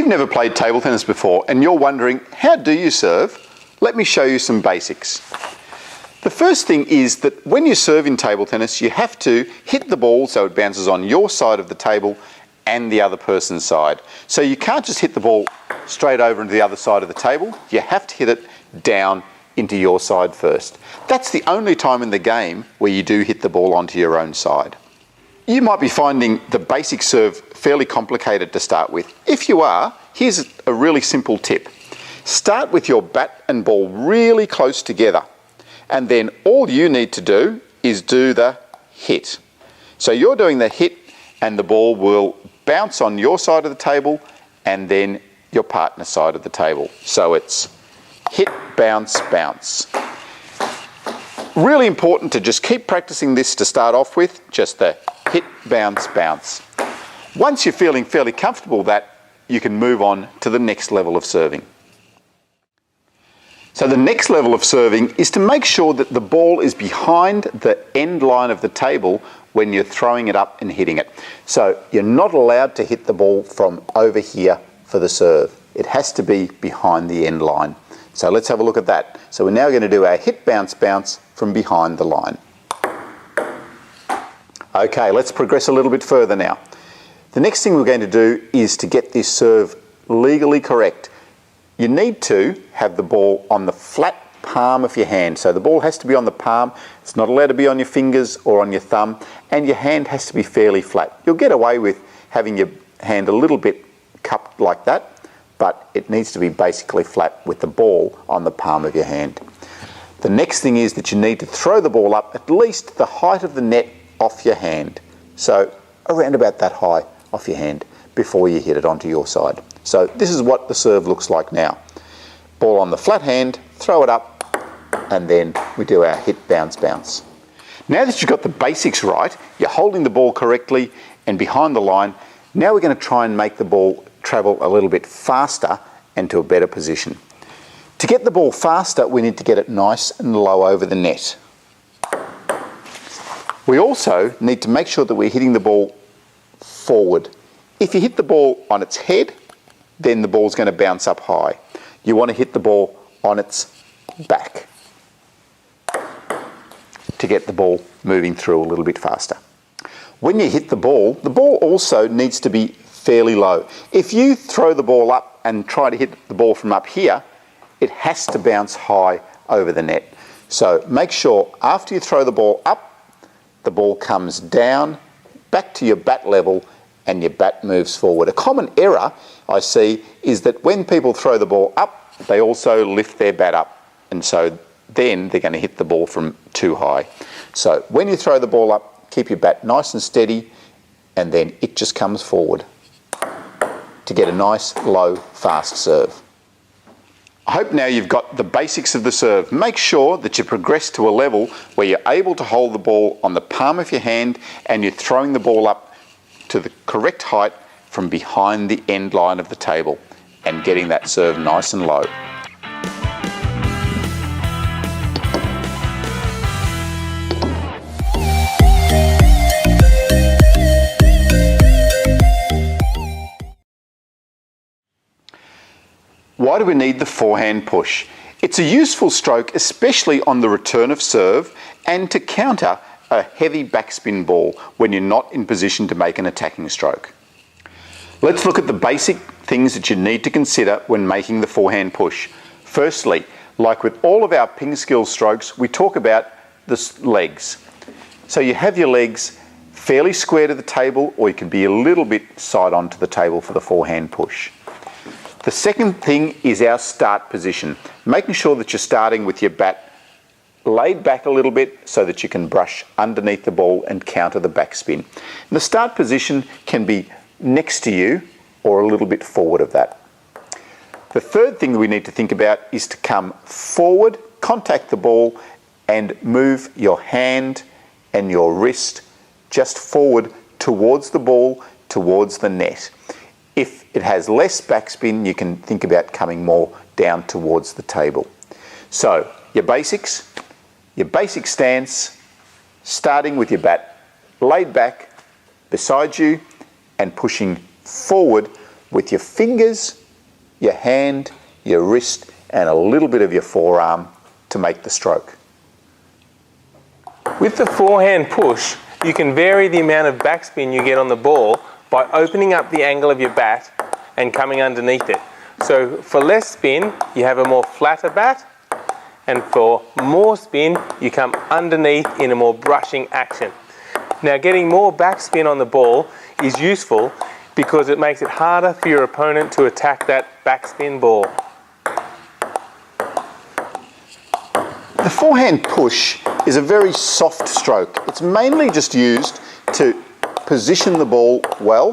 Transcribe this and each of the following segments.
If you've never played table tennis before and you're wondering, how do you serve? Let me show you some basics. The first thing is that when you serve in table tennis, you have to hit the ball so it bounces on your side of the table and the other person's side. So you can't just hit the ball straight over into the other side of the table. You have to hit it down into your side first. That's the only time in the game where you do hit the ball onto your own side. You might be finding the basic serve fairly complicated to start with. If you are, here's a really simple tip. Start with your bat and ball really close together, and then all you need to do is do the hit. So you're doing the hit and the ball will bounce on your side of the table and then your partner's side of the table. So it's hit, bounce, bounce. Really important to just keep practicing this to start off with, just the hit, bounce, bounce. Once you're feeling fairly comfortable with that, you can move on to the next level of serving. So the next level of serving is to make sure that the ball is behind the end line of the table when you're throwing it up and hitting it. So you're not allowed to hit the ball from over here for the serve. It has to be behind the end line. So let's have a look at that. So we're now going to do our hit, bounce, bounce from behind the line. Okay, let's progress a little bit further now. The next thing we're going to do is to get this serve legally correct. You need to have the ball on the flat palm of your hand. So the ball has to be on the palm. It's not allowed to be on your fingers or on your thumb, and your hand has to be fairly flat. You'll get away with having your hand a little bit cupped like that, but it needs to be basically flat with the ball on the palm of your hand. The next thing is that you need to throw the ball up at least the height of the net off your hand. So around about that high off your hand before you hit it onto your side. So this is what the serve looks like now. Ball on the flat hand, throw it up, and then we do our hit, bounce, bounce. Now that you've got the basics right, you're holding the ball correctly and behind the line, now we're going to try and make the ball travel a little bit faster and to a better position. To get the ball faster, we need to get it nice and low over the net. We also need to make sure that we're hitting the ball forward. If you hit the ball on its head, then the ball's going to bounce up high. You want to hit the ball on its back to get the ball moving through a little bit faster. When you hit the ball also needs to be fairly low. If you throw the ball up and try to hit the ball from up here, it has to bounce high over the net. So make sure after you throw the ball up, the ball comes down, back to your bat level, and your bat moves forward. A common error I see is that when people throw the ball up, they also lift their bat up, and so then they're going to hit the ball from too high. So when you throw the ball up, keep your bat nice and steady, and then it just comes forward to get a nice, low, fast serve. I hope now you've got the basics of the serve. Make sure that you progress to a level where you're able to hold the ball on the palm of your hand and you're throwing the ball up to the correct height from behind the end line of the table and getting that serve nice and low. Why do we need the forehand push? It's a useful stroke, especially on the return of serve and to counter a heavy backspin ball when you're not in position to make an attacking stroke. Let's look at the basic things that you need to consider when making the forehand push. Firstly, like with all of our ping skill strokes, we talk about the legs. So you have your legs fairly square to the table, or you can be a little bit side on to the table for the forehand push. The second thing is our start position, making sure that you're starting with your bat laid back a little bit so that you can brush underneath the ball and counter the backspin. And the start position can be next to you or a little bit forward of that. The third thing that we need to think about is to come forward, contact the ball, and move your hand and your wrist just forward towards the ball, towards the net. If it has less backspin, you can think about coming more down towards the table. So your basic stance, starting with your bat laid back beside you and pushing forward with your fingers, your hand, your wrist, and a little bit of your forearm to make the stroke. With the forehand push, you can vary the amount of backspin you get on the ball by opening up the angle of your bat and coming underneath it. So for less spin, you have a more flatter bat, and for more spin, you come underneath in a more brushing action. Now, getting more backspin on the ball is useful because it makes it harder for your opponent to attack that backspin ball. The forehand push is a very soft stroke. It's mainly just used to position the ball well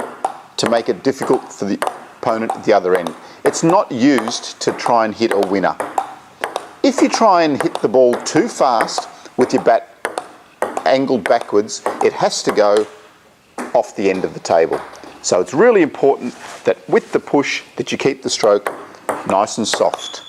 to make it difficult for the opponent at the other end. It's not used to try and hit a winner. If you try and hit the ball too fast with your bat angled backwards, it has to go off the end of the table. So it's really important that with the push that you keep the stroke nice and soft.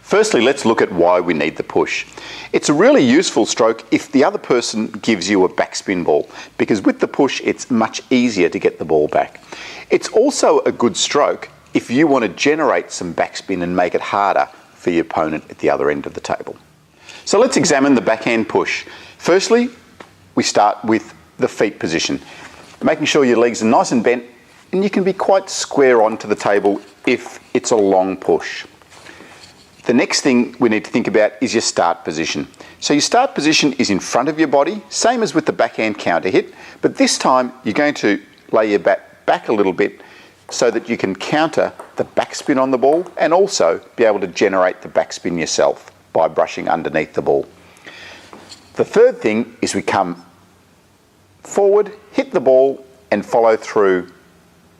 Firstly, let's look at why we need the push. It's a really useful stroke if the other person gives you a backspin ball, because with the push it's much easier to get the ball back. It's also a good stroke if you want to generate some backspin and make it harder for your opponent at the other end of the table. So let's examine the backhand push. Firstly, we start with the feet position, making sure your legs are nice and bent, and you can be quite square onto the table if it's a long push. The next thing we need to think about is your start position. So your start position is in front of your body, same as with the backhand counter hit, but this time you're going to lay your bat back a little bit so that you can counter the backspin on the ball and also be able to generate the backspin yourself by brushing underneath the ball. The third thing is we come forward, hit the ball and follow through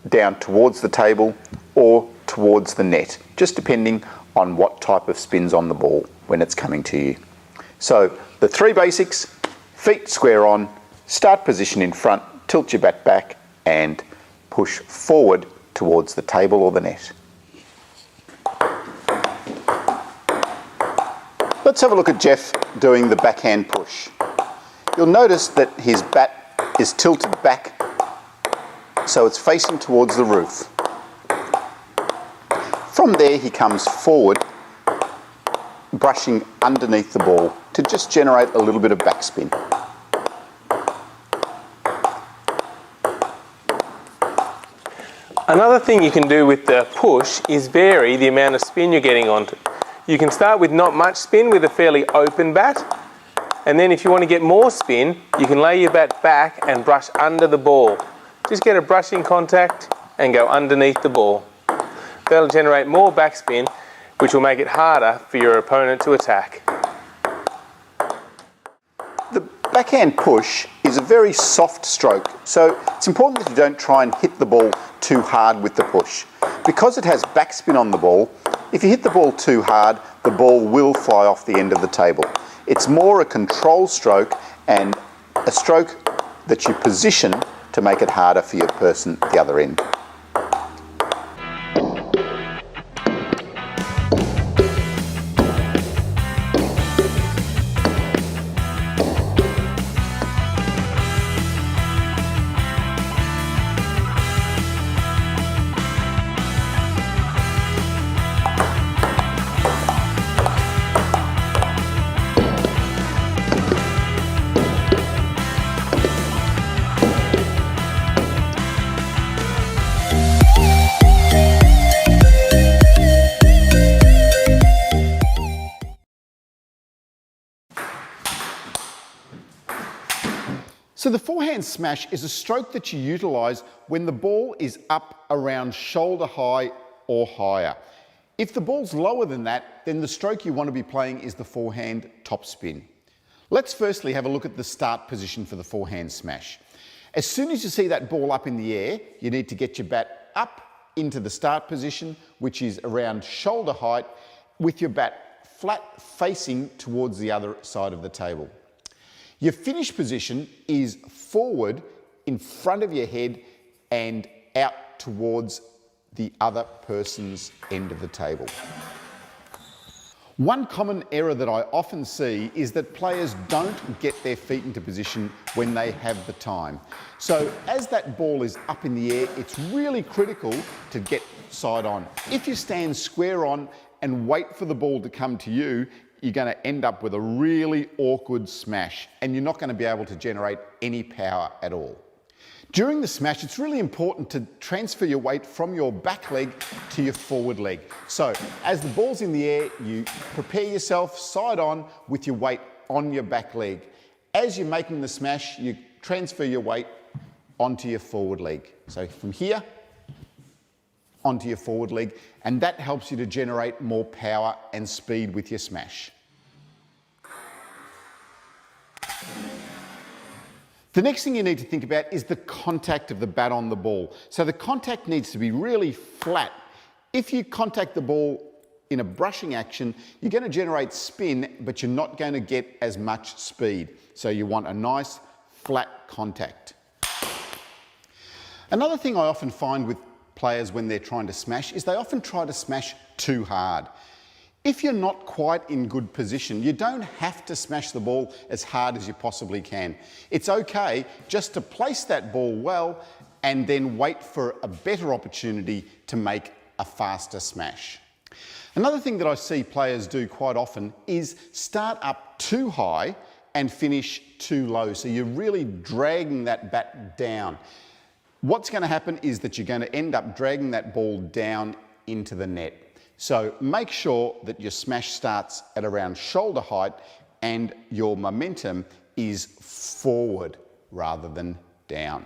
down towards the table or towards the net, just depending on what type of spin's on the ball when it's coming to you. So the three basics: feet square on, start position in front, tilt your bat back and push forward towards the table or the net. Let's have a look at Jeff doing the backhand push. You'll notice that his bat is tilted back so it's facing towards the roof. From there he comes forward, brushing underneath the ball to just generate a little bit of backspin. Another thing you can do with the push is vary the amount of spin you're getting onto. You can start with not much spin with a fairly open bat, and then if you want to get more spin, you can lay your bat back and brush under the ball. Just get a brushing contact and go underneath the ball. That'll generate more backspin, which will make it harder for your opponent to attack. The backhand push is a very soft stroke, so it's important that you don't try and hit the ball too hard with the push. Because it has backspin on the ball, if you hit the ball too hard, the ball will fly off the end of the table. It's more a control stroke and a stroke that you position to make it harder for your person at the other end. So the forehand smash is a stroke that you utilise when the ball is up around shoulder high or higher. If the ball's lower than that, then the stroke you want to be playing is the forehand topspin. Let's firstly have a look at the start position for the forehand smash. As soon as you see that ball up in the air, you need to get your bat up into the start position, which is around shoulder height, with your bat flat facing towards the other side of the table. Your finish position is forward in front of your head and out towards the other person's end of the table. One common error that I often see is that players don't get their feet into position when they have the time. So as that ball is up in the air, it's really critical to get side on. If you stand square on and wait for the ball to come to you, you're going to end up with a really awkward smash and you're not going to be able to generate any power at all. During the smash, it's really important to transfer your weight from your back leg to your forward leg. So as the ball's in the air, you prepare yourself side on with your weight on your back leg. As you're making the smash, you transfer your weight onto your forward leg. So from here, onto your forward leg, and that helps you to generate more power and speed with your smash. The next thing you need to think about is the contact of the bat on the ball. So the contact needs to be really flat. If you contact the ball in a brushing action, you're going to generate spin, but you're not going to get as much speed. So you want a nice flat contact. Another thing I often find with players when they're trying to smash is they often try to smash too hard. If you're not quite in good position, you don't have to smash the ball as hard as you possibly can. It's okay just to place that ball well and then wait for a better opportunity to make a faster smash. Another thing that I see players do quite often is start up too high and finish too low. So you're really dragging that bat down. What's going to happen is that you're going to end up dragging that ball down into the net. So make sure that your smash starts at around shoulder height and your momentum is forward rather than down.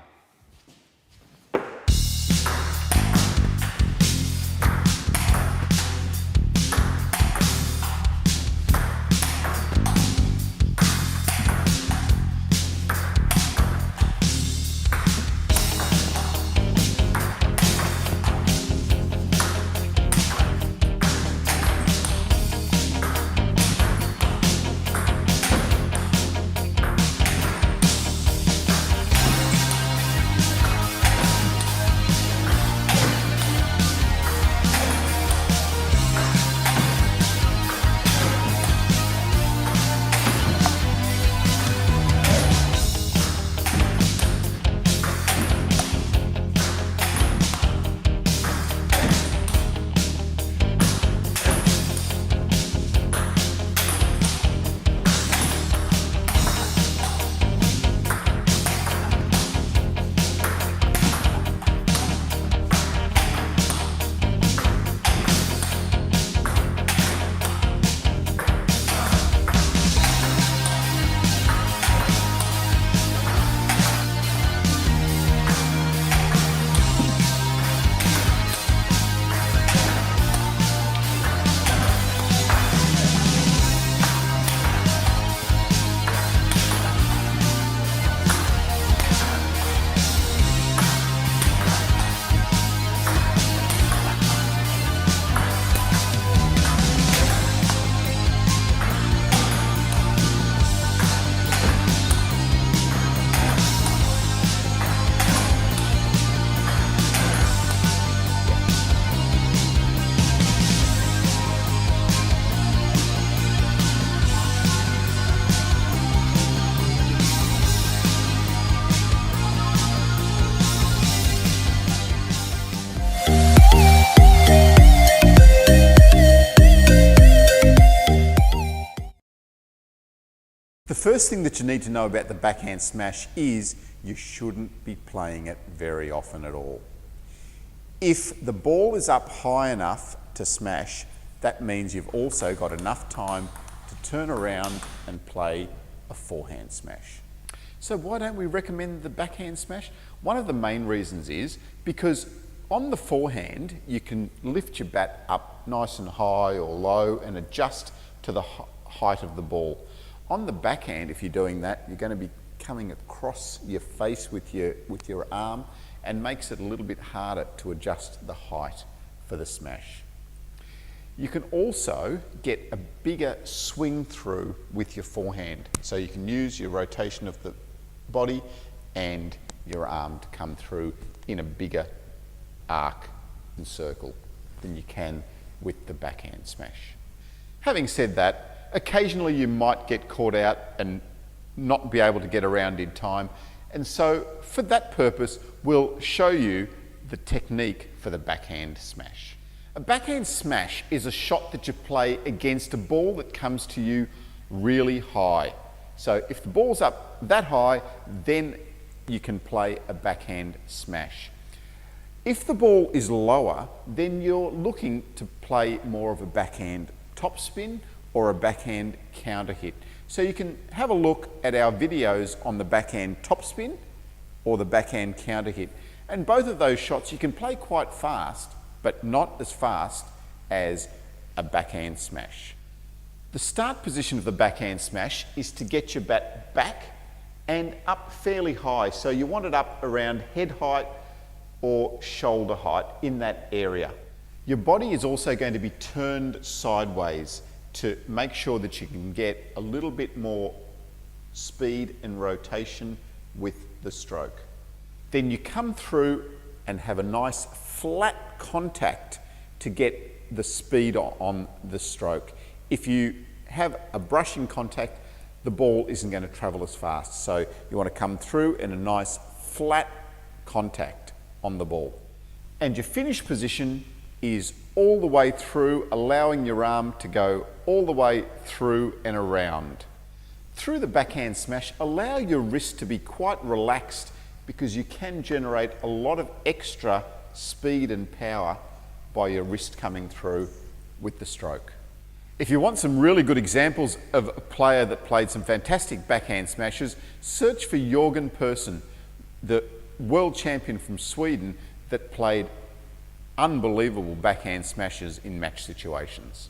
The first thing that you need to know about the backhand smash is you shouldn't be playing it very often at all. If the ball is up high enough to smash, that means you've also got enough time to turn around and play a forehand smash. So why don't we recommend the backhand smash? One of the main reasons is because on the forehand, you can lift your bat up nice and high or low and adjust to the height of the ball. On the backhand, if you're doing that, you're going to be coming across your face with your arm, and makes it a little bit harder to adjust the height for the smash. You can also get a bigger swing through with your forehand. So you can use your rotation of the body and your arm to come through in a bigger arc and circle than you can with the backhand smash. Having said that, occasionally you might get caught out and not be able to get around in time. And so for that purpose, we'll show you the technique for the backhand smash. A backhand smash is a shot that you play against a ball that comes to you really high. So if the ball's up that high, then you can play a backhand smash. If the ball is lower, then you're looking to play more of a backhand topspin or a backhand counter hit. So you can have a look at our videos on the backhand topspin or the backhand counter hit. And both of those shots you can play quite fast, but not as fast as a backhand smash. The start position of the backhand smash is to get your bat back and up fairly high. So you want it up around head height or shoulder height, in that area. Your body is also going to be turned sideways to make sure that you can get a little bit more speed and rotation with the stroke. Then you come through and have a nice flat contact to get the speed on the stroke. If you have a brushing contact, the ball isn't going to travel as fast. So you want to come through in a nice flat contact on the ball. And your finish position is all the way through, allowing your arm to go all the way through and around. Through the backhand smash, allow your wrist to be quite relaxed, because you can generate a lot of extra speed and power by your wrist coming through with the stroke. If you want some really good examples of a player that played some fantastic backhand smashes, search for Jörgen Persson, the world champion from Sweden that played unbelievable backhand smashes in match situations.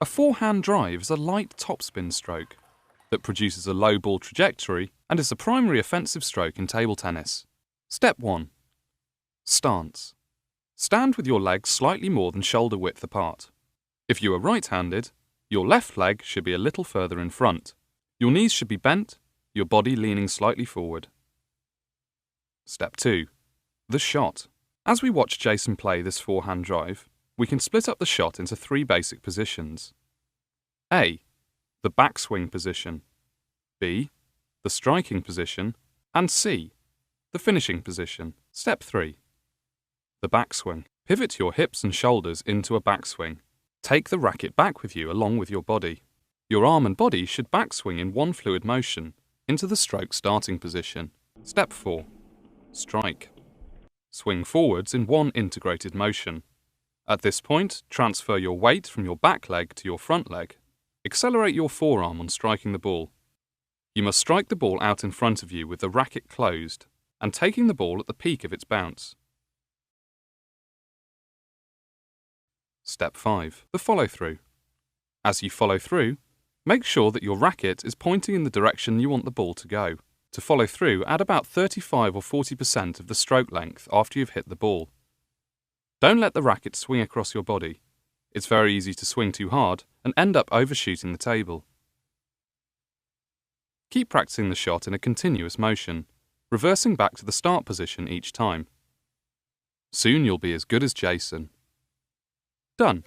A forehand drive is a light topspin stroke that produces a low ball trajectory and is the primary offensive stroke in table tennis. Step 1. Stance. Stand with your legs slightly more than shoulder width apart. If you are right-handed, your left leg should be a little further in front. Your knees should be bent, your body leaning slightly forward. Step 2. The shot. As we watch Jason play this forehand drive, we can split up the shot into 3 basic positions. A. The backswing position. B. The striking position. And C. The finishing position. Step 3. The backswing. Pivot your hips and shoulders into a backswing. Take the racket back with you along with your body. Your arm and body should backswing in one fluid motion into the stroke starting position. Step 4. Strike. Swing forwards in one integrated motion. At this point, transfer your weight from your back leg to your front leg. Accelerate your forearm on striking the ball. You must strike the ball out in front of you with the racket closed and taking the ball at the peak of its bounce. Step 5. The follow-through. As you follow through, make sure that your racket is pointing in the direction you want the ball to go. To follow through, add about 35 or 40% of the stroke length after you've hit the ball. Don't let the racket swing across your body. It's very easy to swing too hard and end up overshooting the table. Keep practicing the shot in a continuous motion, reversing back to the start position each time. Soon you'll be as good as Jason. Done.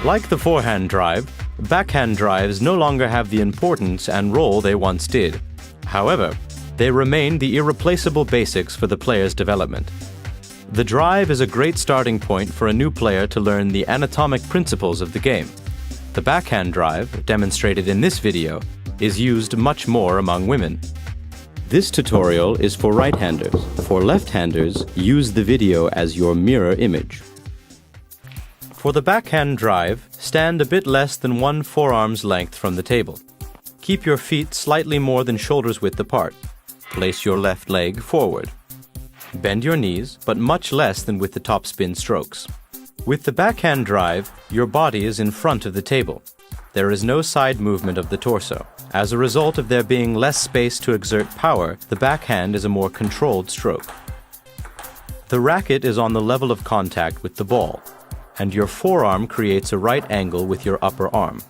Like the forehand drive, backhand drives no longer have the importance and role they once did. However, they remain the irreplaceable basics for the player's development. The drive is a great starting point for a new player to learn the anatomic principles of the game. The backhand drive, demonstrated in this video, is used much more among women. This tutorial is for right-handers. For left-handers, use the video as your mirror image. For the backhand drive, stand a bit less than 1 forearm's length from the table. Keep your feet slightly more than shoulders width apart. Place your left leg forward. Bend your knees, but much less than with the topspin strokes. With the backhand drive, your body is in front of the table. There is no side movement of the torso. As a result of there being less space to exert power, the backhand is a more controlled stroke. The racket is on the level of contact with the ball, and your forearm creates a right angle with your upper arm.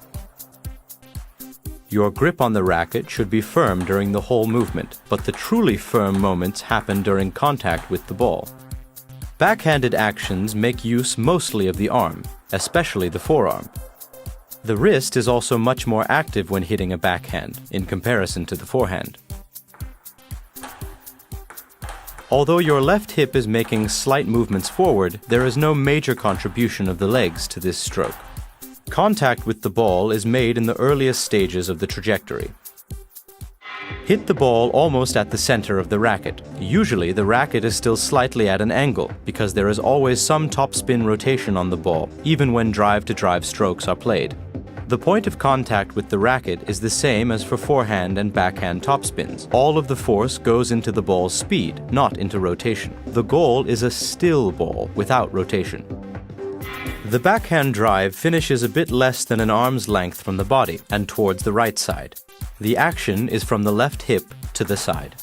Your grip on the racket should be firm during the whole movement, but the truly firm moments happen during contact with the ball. Backhanded actions make use mostly of the arm, especially the forearm. The wrist is also much more active when hitting a backhand, in comparison to the forehand. Although your left hip is making slight movements forward, there is no major contribution of the legs to this stroke. Contact with the ball is made in the earliest stages of the trajectory. Hit the ball almost at the center of the racket. Usually the racket is still slightly at an angle, because there is always some topspin rotation on the ball, even when drive-to-drive strokes are played. The point of contact with the racket is the same as for forehand and backhand topspins. All of the force goes into the ball's speed, not into rotation. The goal is a still ball without rotation. The backhand drive finishes a bit less than an arm's length from the body and towards the right side. The action is from the left hip to the side.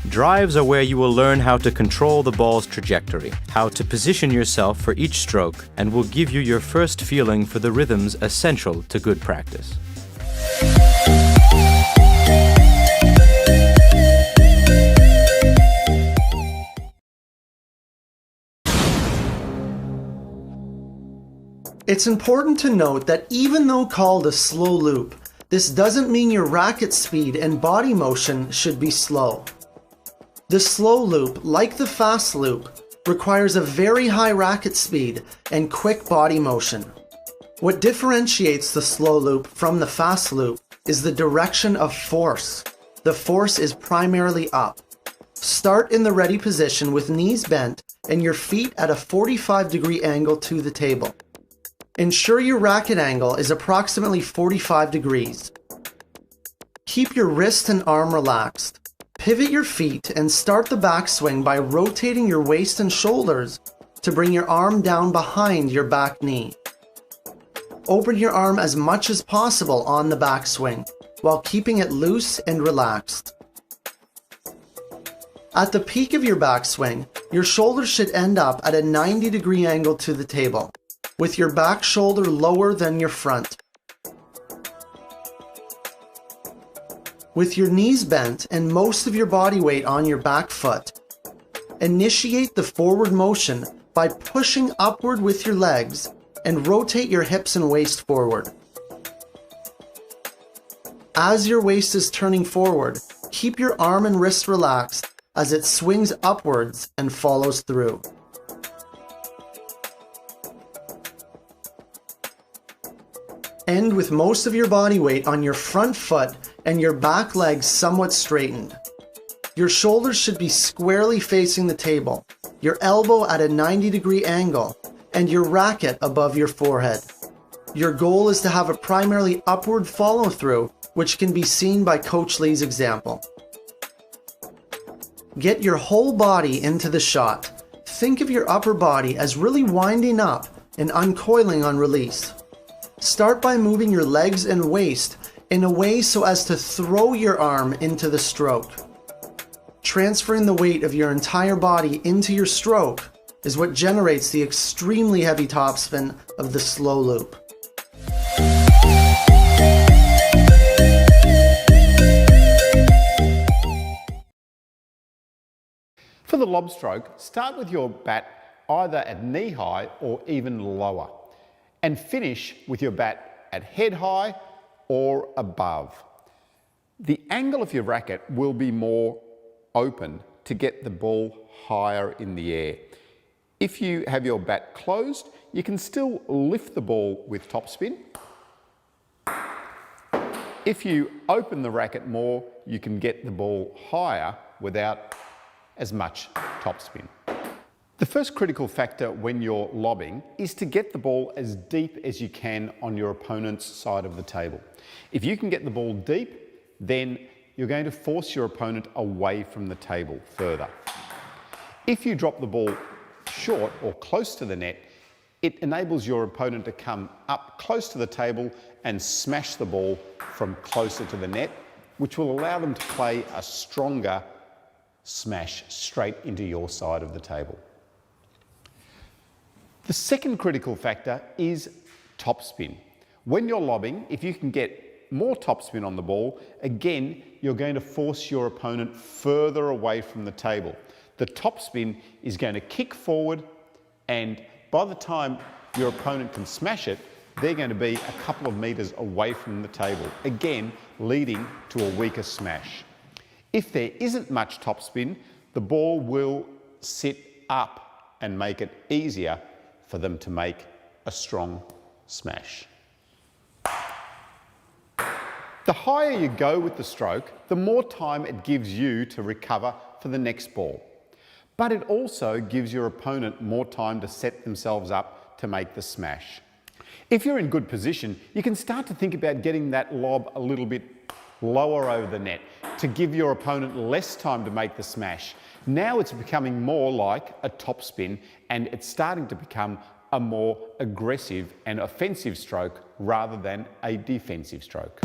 Drives are where you will learn how to control the ball's trajectory, how to position yourself for each stroke, and will give you your first feeling for the rhythms essential to good practice. It's important to note that even though called a slow loop, this doesn't mean your racket speed and body motion should be slow. The slow loop, like the fast loop, requires a very high racket speed and quick body motion. What differentiates the slow loop from the fast loop is the direction of force. The force is primarily up. Start in the ready position with knees bent and your feet at a 45-degree angle to the table. Ensure your racket angle is approximately 45 degrees. Keep your wrist and arm relaxed. Pivot your feet and start the backswing by rotating your waist and shoulders to bring your arm down behind your back knee. Open your arm as much as possible on the backswing while keeping it loose and relaxed. At the peak of your backswing, your shoulders should end up at a 90-degree angle to the table, with your back shoulder lower than your front. With your knees bent and most of your body weight on your back foot, initiate the forward motion by pushing upward with your legs and rotate your hips and waist forward. As your waist is turning forward, keep your arm and wrist relaxed as it swings upwards and follows through. End with most of your body weight on your front foot and your back legs somewhat straightened. Your shoulders should be squarely facing the table, your elbow at a 90-degree angle, and your racket above your forehead. Your goal is to have a primarily upward follow-through which can be seen by Coach Lee's example. Get your whole body into the shot. Think of your upper body as really winding up and uncoiling on release. Start by moving your legs and waist in a way so as to throw your arm into the stroke. Transferring the weight of your entire body into your stroke is what generates the extremely heavy topspin of the slow loop. For the lob stroke, start with your bat either at knee high or even lower, and finish with your bat at head high or above. The angle of your racket will be more open to get the ball higher in the air. If you have your bat closed, you can still lift the ball with topspin. If you open the racket more, you can get the ball higher without as much topspin. The first critical factor when you're lobbing is to get the ball as deep as you can on your opponent's side of the table. If you can get the ball deep, then you're going to force your opponent away from the table further. If you drop the ball short or close to the net, it enables your opponent to come up close to the table and smash the ball from closer to the net, which will allow them to play a stronger smash straight into your side of the table. The second critical factor is topspin. When you're lobbing, if you can get more topspin on the ball, again, you're going to force your opponent further away from the table. The topspin is going to kick forward, and by the time your opponent can smash it, they're going to be a couple of meters away from the table, again, leading to a weaker smash. If there isn't much topspin, the ball will sit up and make it easier for them to make a strong smash. The higher you go with the stroke, the more time it gives you to recover for the next ball. But it also gives your opponent more time to set themselves up to make the smash. If you're in good position, you can start to think about getting that lob a little bit lower over the net to give your opponent less time to make the smash. Now it's becoming more like a topspin, and it's starting to become a more aggressive and offensive stroke rather than a defensive stroke.